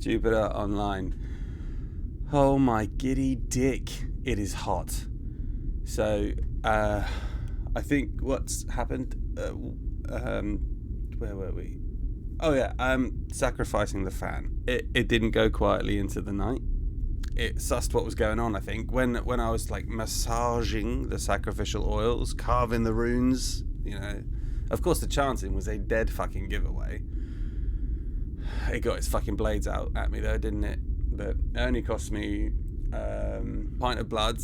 Jupiter Online. Oh my giddy dick, it is hot. So, I think what's happened, where were we? Oh yeah, sacrificing the fan. It didn't go quietly into the night. It sussed what was going on, I think. When I was like massaging the sacrificial oils, carving the runes, you know. Of course the chanting was a dead fucking giveaway. It got its fucking blades out at me though, didn't it? But it only cost me a pint of blood,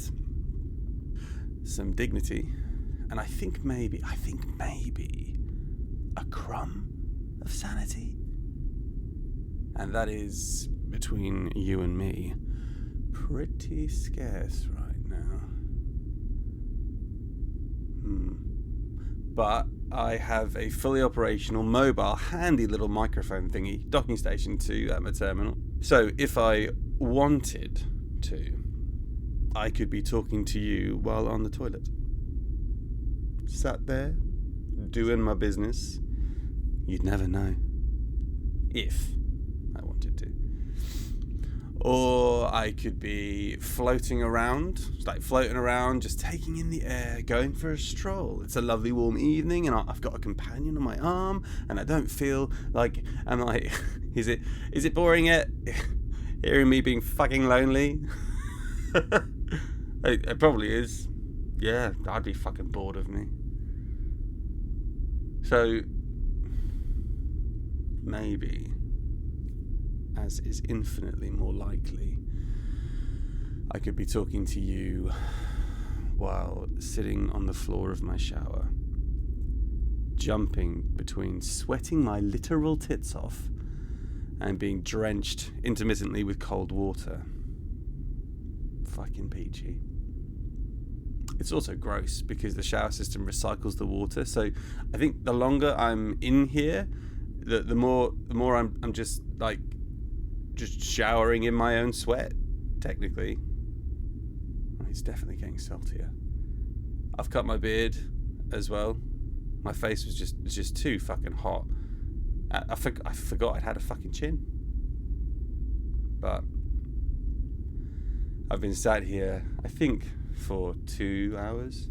some dignity, and I think maybe a crumb of sanity. And that is, between you and me, pretty scarce right now. But I have a fully operational, mobile, handy little microphone thingy, docking station to my terminal. So if I wanted to, I could be talking to you while on the toilet. Sat there, doing my business. You'd never know. If I wanted to. Or I could be floating around, just taking in the air, going for a stroll. It's a lovely warm evening and I've got a companion on my arm and I don't feel like, am I, is it boring yet? Hearing me being fucking lonely? It probably is. Yeah, I'd be fucking bored of me. So, maybe, as is infinitely more likely, I could be talking to you while sitting on the floor of my shower, jumping between sweating my literal tits off and being drenched intermittently with cold water. Fucking peachy. It's also gross because the shower system recycles the water, so I think the longer I'm in here, the more I'm just showering in my own sweat, technically. It's definitely getting saltier. I've cut my beard as well. My face was just too fucking hot. I forgot I'd had a fucking chin. But I've been sat here, I think, for 2 hours.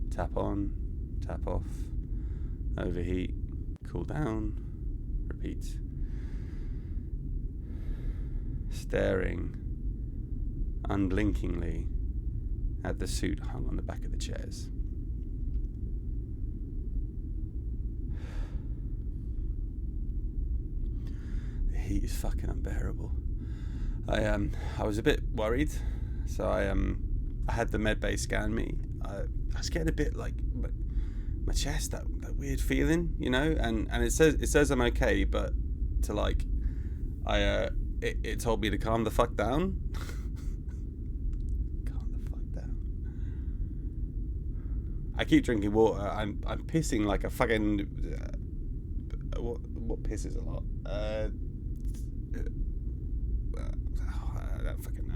Tap on, tap off, overheat, cool down, repeat. Staring unblinkingly at the suit hung on the back of the chairs. The heat is fucking unbearable. I was a bit worried, so I had the medbay scan me. I was getting a bit like my chest, that weird feeling, you know, and it says I'm okay, but to like it told me to calm the fuck down. Calm the fuck down. I keep drinking water. I'm pissing like a fucking what pisses a lot. I don't fucking know.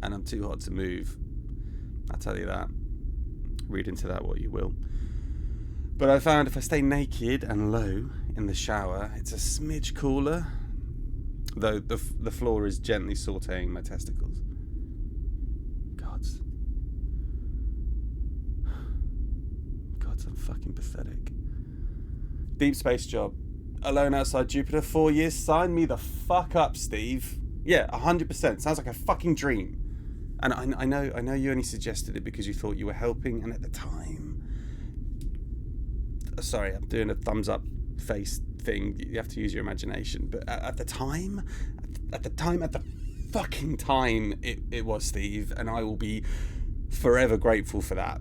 And I'm too hot to move. I'll tell you that. Read into that what you will. But I found if I stay naked and low in the shower, it's a smidge cooler. Though the floor is gently sauteing my testicles. Gods, I'm fucking pathetic. Deep space job. Alone outside Jupiter, 4 years. Sign me the fuck up, Steve. Yeah, 100%. Sounds like a fucking dream. And I know you only suggested it because you thought you were helping, and at the time... Sorry, I'm doing a thumbs up face thing. You have to use your imagination. But at the fucking time, it was, Steve, and I will be forever grateful for that.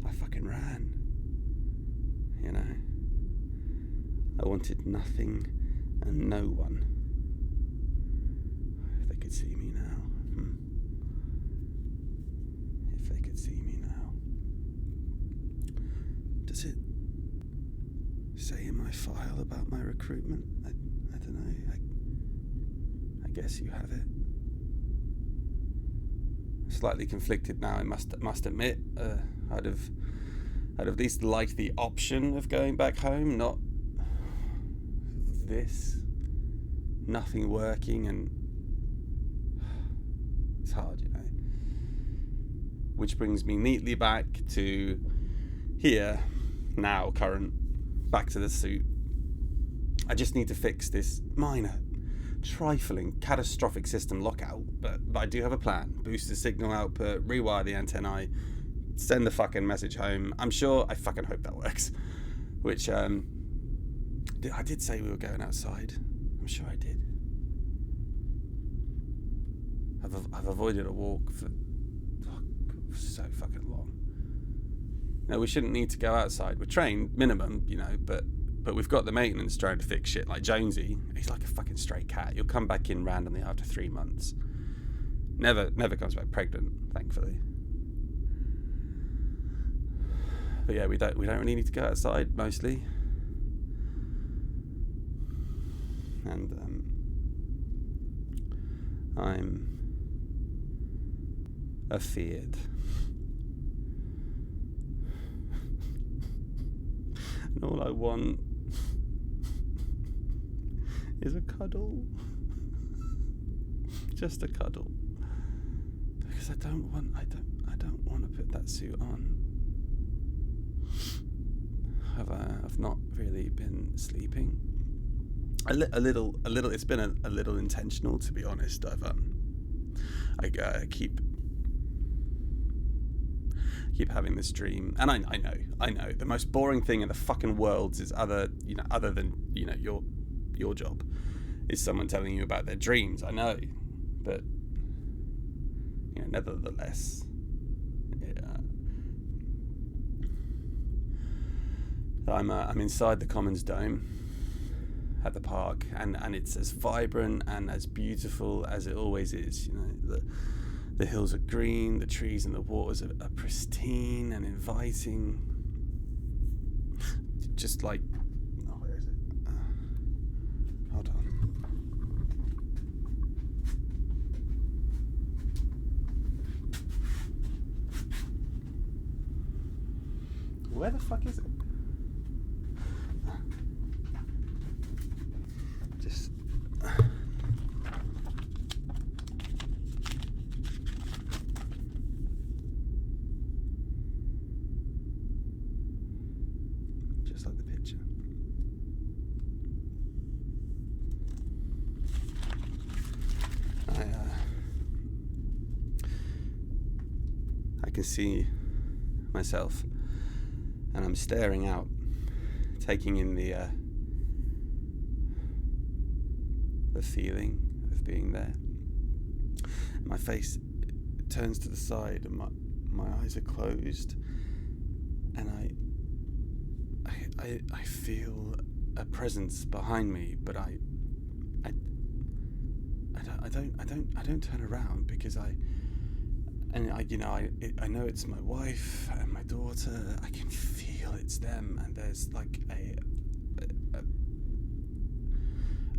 I fucking ran. You know? I wanted nothing and no one. If they could see me now. If they could see me now. Does it say in my file about my recruitment? I don't know. I guess you have it. Slightly conflicted now, I must admit. I'd have I'd at least like the option of going back home, not this. Nothing working, and it's hard, you know. Which brings me neatly back to here, now, current, back to the suit. I just need to fix this minor, trifling, catastrophic system lockout, but I do have a plan. Boost the signal output, rewire the antennae, send the fucking message home. I fucking hope that works. Which, I did say we were going outside. I'm sure I did. I've avoided a walk for so fucking long. No, we shouldn't need to go outside. We're trained, minimum, you know, but we've got the maintenance trying to fix shit. Like Jonesy, he's like a fucking stray cat. You'll come back in randomly after 3 months. Never comes back pregnant, thankfully. But yeah, we don't really need to go outside mostly. And I'm afeared. And all I want is a cuddle. Just a cuddle. Because I don't want to put that suit on. I've not really been sleeping. A little. It's been a little intentional, to be honest. I keep having this dream, and I know the most boring thing in the fucking world is other than your job is someone telling you about their dreams. I know, but nevertheless, yeah. I'm inside the Commons Dome at the park, and it's as vibrant and as beautiful as it always is. You know, the hills are green, the trees and the waters are pristine and inviting. Just like, oh, where is it? Hold on. Where the fuck is it? Just like the picture. I can see myself, and I'm staring out, taking in the feeling of being there. My face turns to the side, and my eyes are closed, and I feel a presence behind me, but I don't turn around because I know it's my wife and my daughter. I can feel it's them, and there's like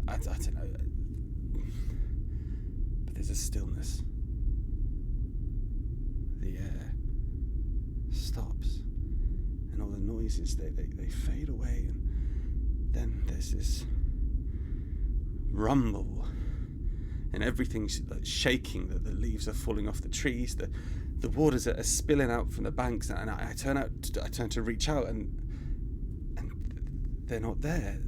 I don't know, but there's a stillness. The air stops, and all the noises they fade away, and then there's this rumble, and everything's shaking. The leaves are falling off the trees. The waters are spilling out from the banks, and I turn to reach out, and they're not there.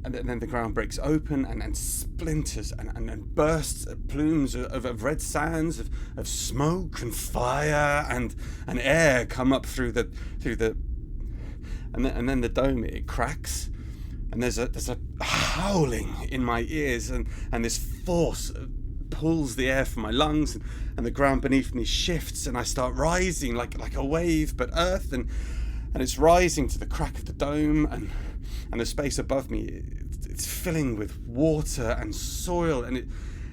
And then the ground breaks open, and splinters and bursts, plumes of red sands, of smoke and fire and air come up through the and then the dome, it cracks, and there's a howling in my ears, and this force pulls the air from my lungs, and the ground beneath me shifts, and I start rising like a wave, but earth, and it's rising to the crack of the dome, and the space above me, it's filling with water and soil, and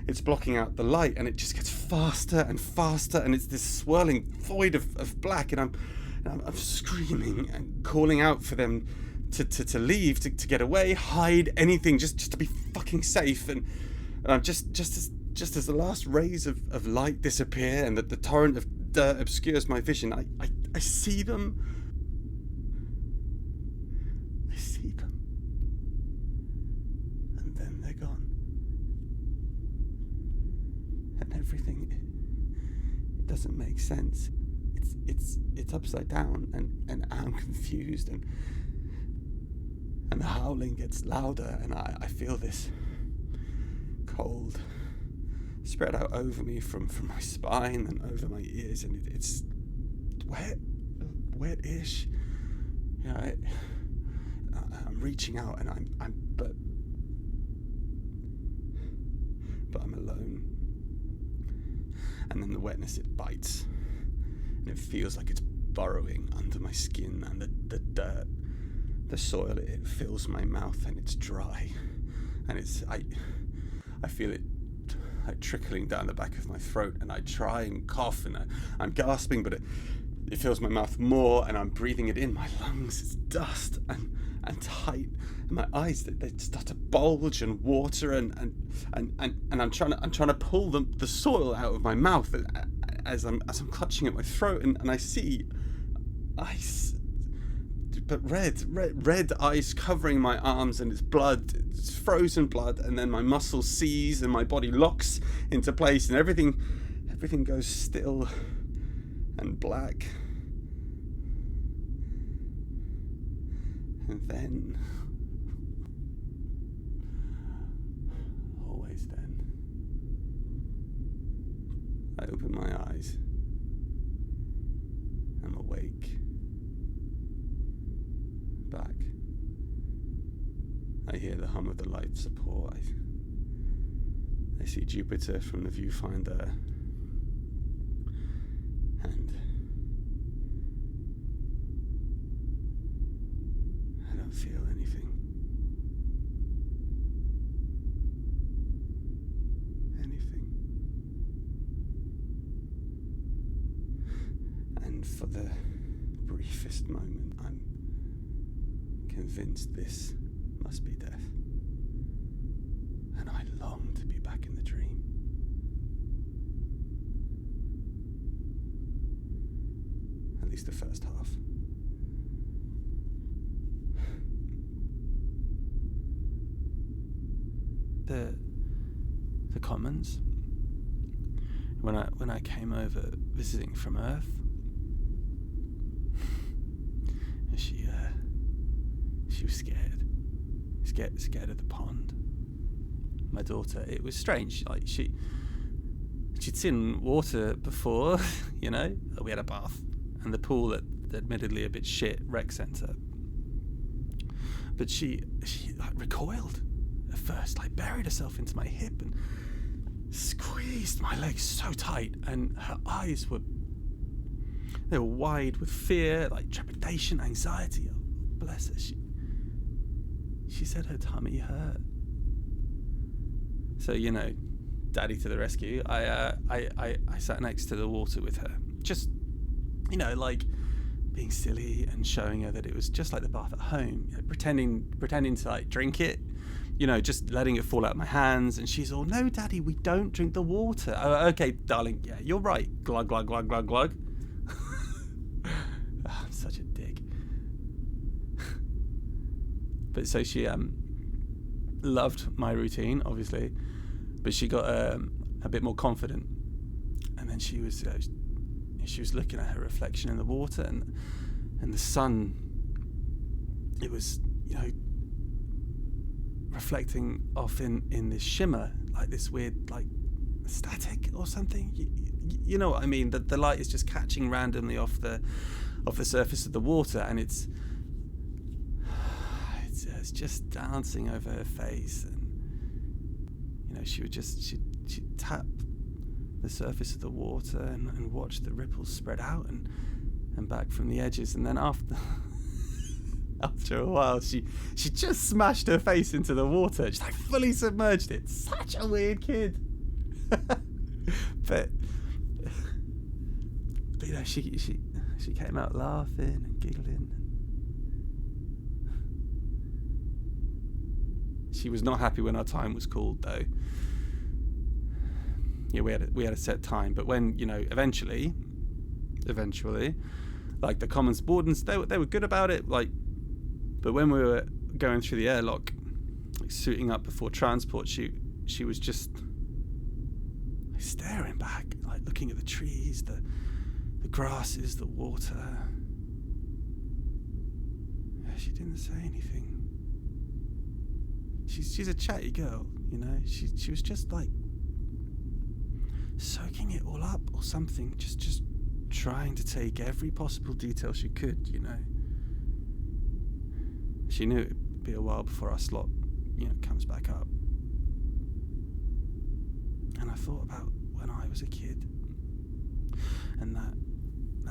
it's blocking out the light, and it just gets faster and faster, and it's this swirling void of black, and I'm screaming and calling out for them to leave, to get away, hide, anything, just to be fucking safe, and I'm just as the last rays of light disappear, and that the torrent of dirt obscures my vision, I see them doesn't make sense. It's upside down, and I'm confused, and the howling gets louder, and I feel this cold spread out over me from my spine and over my ears, and it's wet-ish. You know, I'm reaching out, and but I'm alone. And then the wetness, it bites, and it feels like it's burrowing under my skin, and the dirt, the soil, it fills my mouth, and it's dry, and I feel it like trickling down the back of my throat, and I try and cough, and I'm gasping, but it fills my mouth more, and I'm breathing it in. My lungs, it's dust and tight, and my eyes, they start to bulge and water, and I'm trying to pull the soil out of my mouth as I'm clutching at my throat, and I see ice, but red ice covering my arms, and it's blood, it's frozen blood, and then my muscles seize, and my body locks into place, and everything goes still and black. And then, always then, I open my eyes. I'm awake. Back. I hear the hum of the life support. I see Jupiter from the viewfinder. And I don't feel anything. And for the briefest moment, I'm convinced this must be death. And I long to be back in the dream. At least the first half. The Commons. When I came over visiting from Earth, she was scared of the pond. My daughter, it was strange. Like she'd seen water before, you know. We had a bath and the pool at admittedly a bit shit rec centre. But she like recoiled at first, like buried herself into my hip and squeezed my legs so tight, and her eyes were wide with fear, like trepidation, anxiety. Oh, bless her. She said her tummy hurt. So, you know, daddy to the rescue. I sat next to the water with her, just, you know, like being silly and showing her that it was just like the bath at home, you know, pretending to like drink it, you know, just letting it fall out of my hands. And she's all, no, daddy, we don't drink the water. Oh, okay, darling, yeah, you're right. Glug, glug, glug, glug, glug. Oh, I'm such a dick. But so she loved my routine, obviously, but she got a bit more confident, and then she was looking at her reflection in the water, and the sun, it was, you know, reflecting off in this shimmer, like this weird, like static or something. You know what I mean? The light is just catching randomly off the surface of the water, and it's just dancing over her face. And you know, she'd tap the surface of the water and watch the ripples spread out and back from the edges, and then after a while she just smashed her face into the water, just like fully submerged it. Such a weird kid. but you know, she came out laughing and giggling. She was not happy when our time was called, though. Yeah, we had a set time, but when, you know, eventually, like the Commons wardens, they were good about it. Like, but when we were going through the airlock, like suiting up before transport, she was just staring back, like looking at the trees, the grasses, the water. She didn't say anything. She's a chatty girl, you know. She was just like soaking it all up or something, just trying to take every possible detail she could, you know. She knew it'd be a while before our slot, you know, comes back up. And I thought about when I was a kid and that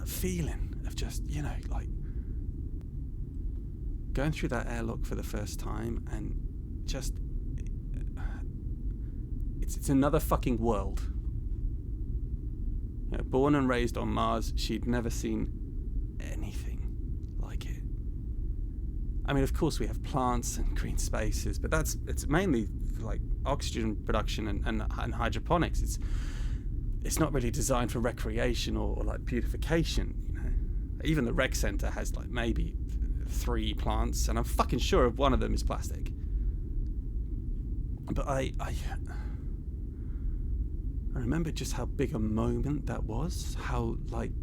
feeling of just, you know, like going through that airlock for the first time and just it's another fucking world. You know, born and raised on Mars, she'd never seen anything like it. I mean, of course we have plants and green spaces, but it's mainly like oxygen production and hydroponics. It's not really designed for recreation or like beautification, you know. Even the rec center has like maybe 3 plants, and I'm fucking sure of one of them is plastic. But I remember just how big a moment that was. How like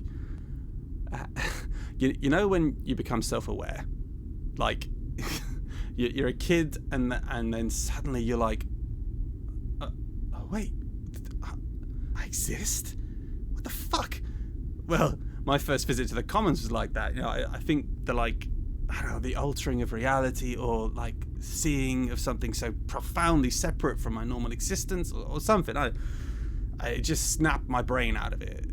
you know when you become self-aware, like you're a kid and then suddenly you're like, oh wait, I exist? What the fuck? Well, my first visit to the Commons was like that. You know, I think the like, I don't know, the altering of reality or like seeing of something so profoundly separate from my normal existence or something. I just snapped my brain out of it.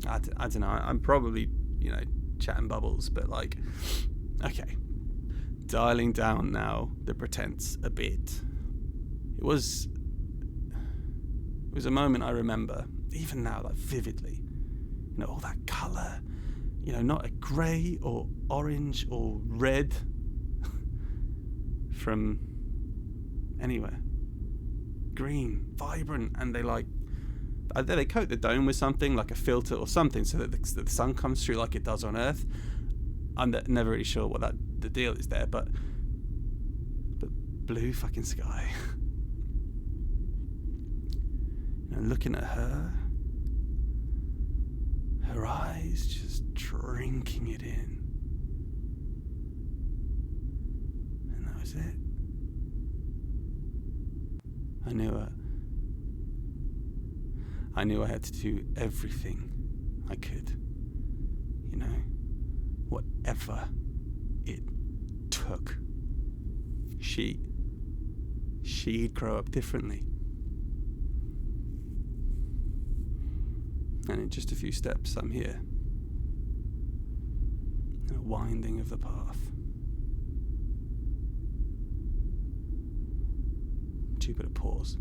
I don't know. I'm probably, you know, chatting bubbles, but like, okay. Dialing down now the pretense a bit. It was a moment I remember, even now, like vividly. You know, all that colour. You know, not a grey or orange or red from anywhere. Green, vibrant, and they coat the dome with something like a filter or something so that the sun comes through like it does on Earth. I'm never really sure what the deal is there, but blue fucking sky. You know, looking at her eyes just drinking it in, and that was it. I knew I had to do everything I could, you know, whatever it took. She'd grow up differently. And in just a few steps, I'm here. In a winding of the path. Jupiter pause.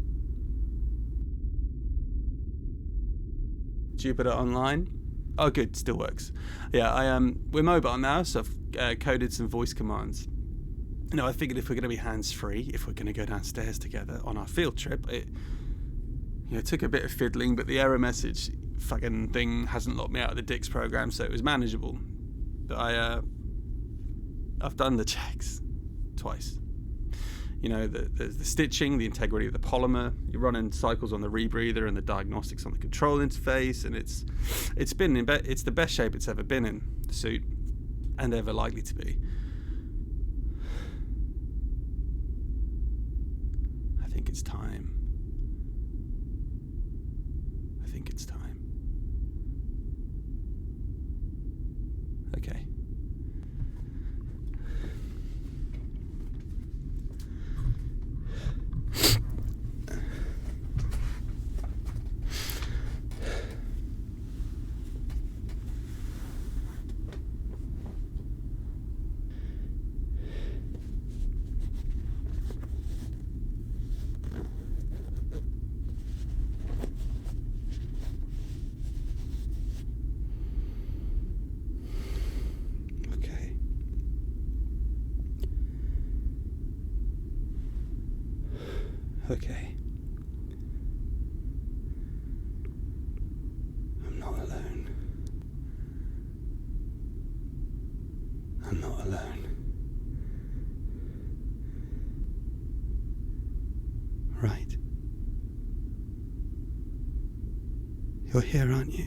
Jupiter online? Oh, good, still works. Yeah, we're mobile now, so I've coded some voice commands. You know, I figured if we're going to be hands-free, if we're going to go downstairs together on our field trip, it took a bit of fiddling, but the error message fucking thing hasn't locked me out of the Dix program, so it was manageable. But I've done the checks twice. You know, the stitching, the integrity of the polymer. You're running cycles on the rebreather and the diagnostics on the control interface, and it's the best shape it's ever been in, the suit, and ever likely to be. I think it's time. Okay. Okay. I'm not alone. I'm not alone. Right. You're here, aren't you?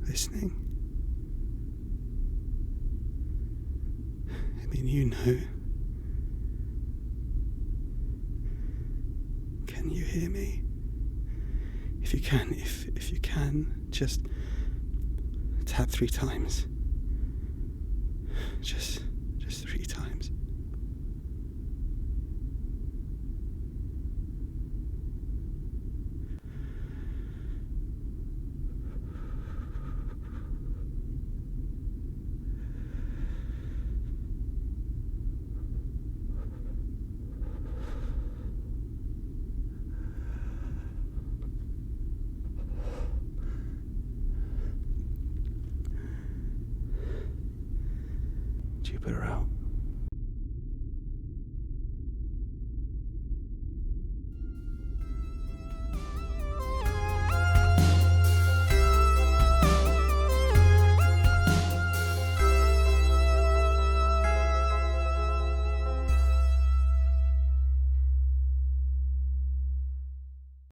Listening? I mean, you know. Can you hear me? If you can, just tap 3 times. Just 3 times. Jupiter out.